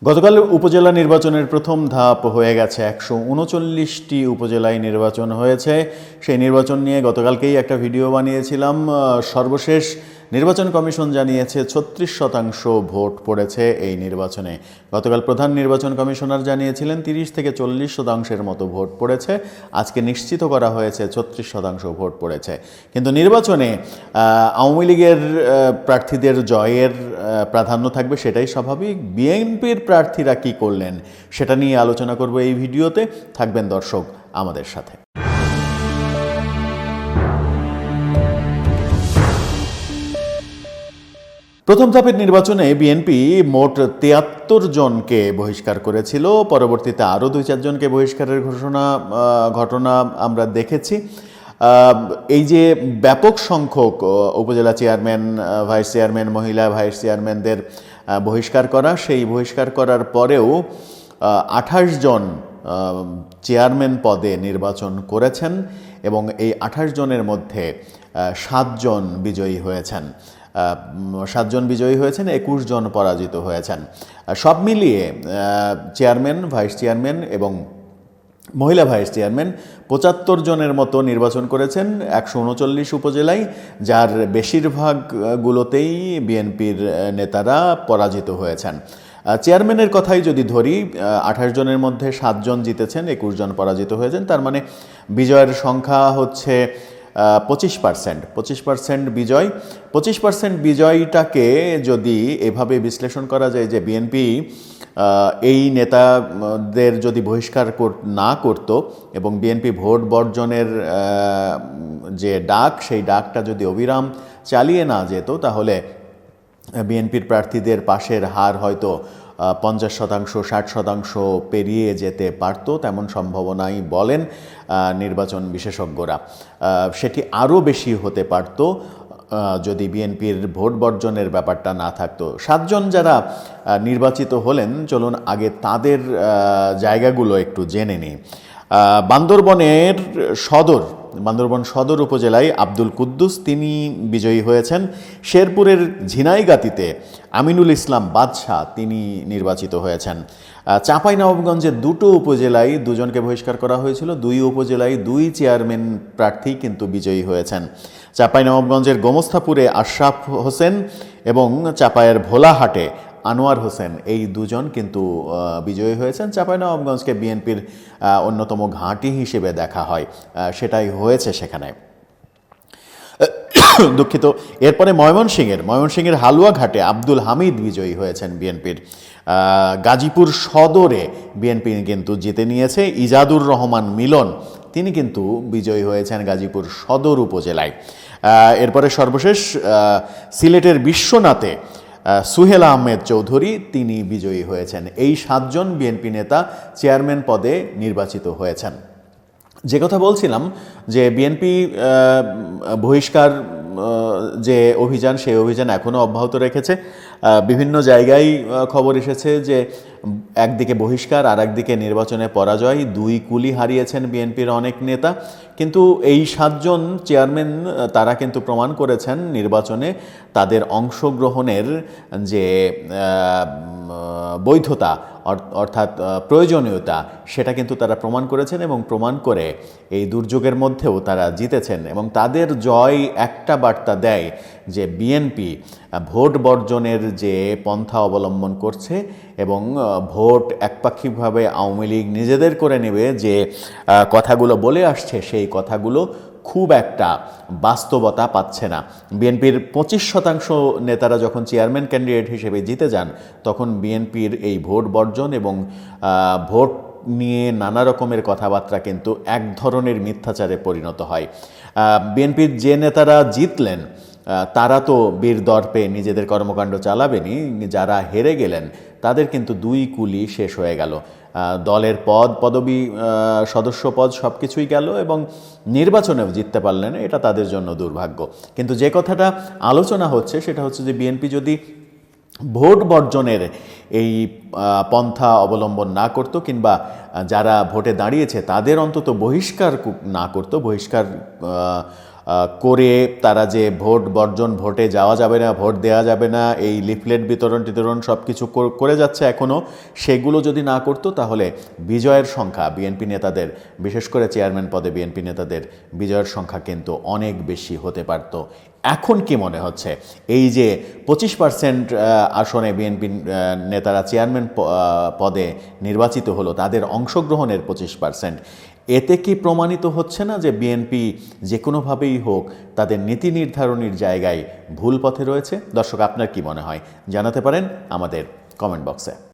গতকাল উপজেলা নির্বাচনের প্রথম ধাপ হয়ে গেছে। 139টি উপজেলায় নির্বাচন হয়েছে। সেই নির্বাচন নিয়ে গতকালকেই একটা ভিডিও বানিয়েছিলাম। সর্বশেষ নির্বাচন কমিশন জানিয়েছে 36% ভোট পড়েছে এই নির্বাচনে। গতকাল প্রধান নির্বাচন কমিশনার জানিয়েছিলেন 30 থেকে 40% মতো ভোট পড়েছে। আজকে নিশ্চিত করা হয়েছে 36% ভোট পড়েছে। কিন্তু নির্বাচনে আওয়ামী লীগের প্রার্থীদের জয়ের প্রাধান্য থাকবে, সেটাই স্বাভাবিক। বিএনপির প্রার্থীরা কি করলেন সেটা নিয়ে আলোচনা করব এই ভিডিওতে। থাকবেন দর্শক আমাদের সাথে। প্রথম ধাপের নির্বাচনে বিএনপি মোট 73 জনকে বহিষ্কার করেছিল। পরবর্তীতে আরও 2-4 জনকে বহিষ্কারের ঘটনা আমরা দেখেছি। এই যে ব্যাপক সংখ্যক উপজেলা চেয়ারম্যান, ভাইস চেয়ারম্যান, মহিলা ভাইস চেয়ারম্যানদের বহিষ্কার করা, সেই বহিষ্কার করার পরেও 28 জন চেয়ারম্যান পদে নির্বাচন করেছেন এবং এই 28 জনের মধ্যে 7 জন বিজয়ী হয়েছেন। 7 জন বিজয়ী হয়েছেন, 21 জন পরাজিত হয়েছেন। সব মিলিয়ে চেয়ারম্যান, ভাইস চেয়ারম্যান এবং মহিলা ভাইস চেয়ারম্যান 75 জনের মতো নির্বাচন করেছেন 139 উপজেলায়, যার বেশিরভাগগুলোতেই বিএনপির নেতারা পরাজিত হয়েছেন। চেয়ারম্যানের কথাই যদি ধরি, 28 জনের মধ্যে 7 জন জিতেছেন, 21 জন পরাজিত হয়েছেন। তার মানে বিজয়ের সংখ্যা হচ্ছে 25% বিজয়। 25% বিজয়টাকে যদি এভাবে বিশ্লেষণ করা যায় যে বিএনপি এই নেতাদের যদি বহিষ্কার না করত এবং বিএনপি ভোট বর্জনের যে ডাক, সেই ডাকটা যদি অবিরাম চালিয়ে না যেত, তাহলে বিএনপির প্রার্থীদের পাশের হার হয়তো 50%, 60% পেরিয়ে যেতে পারত, তেমন সম্ভাবনাই বলেন নির্বাচন বিশেষজ্ঞরা। সেটি আরও বেশি হতে পারত যদি বিএনপির ভোট বর্জনের ব্যাপারটা না থাকতো। 7 জন যারা নির্বাচিত হলেন, চলুন আগে তাদের জায়গাগুলো একটু জেনে নিই। বান্দরবন সদর উপজেলায় আব্দুল কুদ্দুস, তিনি বিজয়ী হয়েছেন। শেরপুরের ঝিনাইগাতিতে আমিনুল ইসলাম বাদশাহ, তিনি নির্বাচিত হয়েছেন। চাঁপাইনবাবগঞ্জের 2টো উপজেলায় 2 জনকে বহিষ্কার করা হয়েছিল। 2 উপজেলায় 2 চেয়ারম্যান প্রার্থী কিন্তু বিজয়ী হয়েছেন। চাঁপাইনবাবগঞ্জের গোমস্তাপুরে আশরাফ হোসেন এবং চাঁপাইয়ের ভোলাহাটে আনোয়ার হোসেন, এই 2 জন কিন্তু বিজয়ী হয়েছেন। চাঁপাইনবাবগঞ্জকে বিএনপির অন্যতম ঘাঁটি হিসেবে দেখা হয়, সেটাই হয়েছে সেখানে। দুঃখিত। এরপরে ময়মনসিংহের হালুয়াঘাটে আব্দুল হামিদ বিজয়ী হয়েছেন বিএনপির। গাজীপুর সদরে বিএনপি কিন্তু জিতে নিয়েছে। ইজাদুর রহমান মিলন, তিনি কিন্তু বিজয়ী হয়েছেন গাজীপুর সদর উপজেলায়। এরপরে সর্বশেষ সিলেটের বিশ্বনাথে সুহেল আহমেদ চৌধুরী, তিনি বিজয়ী হয়েছেন। এই 7 জন বিএনপি নেতা চেয়ারম্যান পদে নির্বাচিত হয়েছেন। যে কথা বলছিলাম যে বিএনপি বহিষ্কার যে অভিযান, সেই অভিযান এখনও অব্যাহত রেখেছে। বিভিন্ন জায়গায় খবর এসেছে যে একদিকে বহিষ্কার আর একদিকে নির্বাচনে পরাজয়, 2 কুলি হারিয়েছেন বিএনপির অনেক নেতা। কিন্তু এই 7 জন চেয়ারম্যান, তারা কিন্তু প্রমাণ করেছেন নির্বাচনে তাদের অংশগ্রহণের যে বৈধতা অর্থাৎ প্রয়োজনীয়তা, সেটা কিন্তু তারা প্রমাণ করেছেন এবং প্রমাণ করে এই দুর্যোগের মধ্যেও তারা জিতেছেন। এবং তাদের জয় একটা বার্তা দেয় যে বিএনপি ভোট বর্জনের যে পন্থা অবলম্বন করছে এবং ভোট একপাক্ষিকভাবে আওয়ামী লীগ নিজেদের করে নেবে যে কথাগুলো বলে আসছে, সেই কথাগুলো খুব একটা বাস্তবতা পাচ্ছে না। বিএনপির 25% নেতারা যখন চেয়ারম্যান ক্যান্ডিডেট হিসেবে জিতে যান, তখন বিএনপির এই ভোট বর্জন এবং ভোট নিয়ে নানা রকমের কথাবার্তা কিন্তু এক ধরনের মিথ্যাচারে পরিণত হয়। বিএনপির যে নেতারা জিতলেন, তারা তো বীর দর্পে নিজেদের কর্মকাণ্ড চালাবেনই, যারা হেরে গেলেন তাদের কিন্তু 2 কুলি শেষ হয়ে গেল। দলের পদবি, সদস্য পদ সব কিছুই গেল এবং নির্বাচনেও জিততে পারলেন না, এটা তাদের জন্য দুর্ভাগ্য। কিন্তু যে কথাটা আলোচনা হচ্ছে সেটা হচ্ছে যে বিএনপি যদি ভোট বর্জনের এই পন্থা অবলম্বন না করত, কিংবা যারা ভোটে দাঁড়িয়েছে তাদের অন্তত বহিষ্কার না করত, বহিষ্কার করে তারা যে ভোট বর্জন, ভোটে যাওয়া যাবে না, ভোট দেওয়া যাবে না, এই লিফলেট বিতরণ টিতরণ সব কিছু করে যাচ্ছে এখনও, সেগুলো যদি না করতো তাহলে বিজয়ের সংখ্যা বিএনপি নেতাদের, বিশেষ করে চেয়ারম্যান পদে বিএনপি নেতাদের বিজয়ের সংখ্যা কিন্তু অনেক বেশি হতে পারত। এখন কি মনে হচ্ছে এই যে 25% আসনে বিএনপি নেতারা চেয়ারম্যান পদে নির্বাচিত হলো, তাদের অংশগ্রহণের 25%, এতে কি প্রমাণিত হচ্ছে না যে বিএনপি যে কোনোভাবেই হোক তাদের নীতি নির্ধারণের জায়গায় ভুল পথে রয়েছে? দর্শক, আপনার কি মনে হয় জানাতে পারেন আমাদের কমেন্ট বক্সে।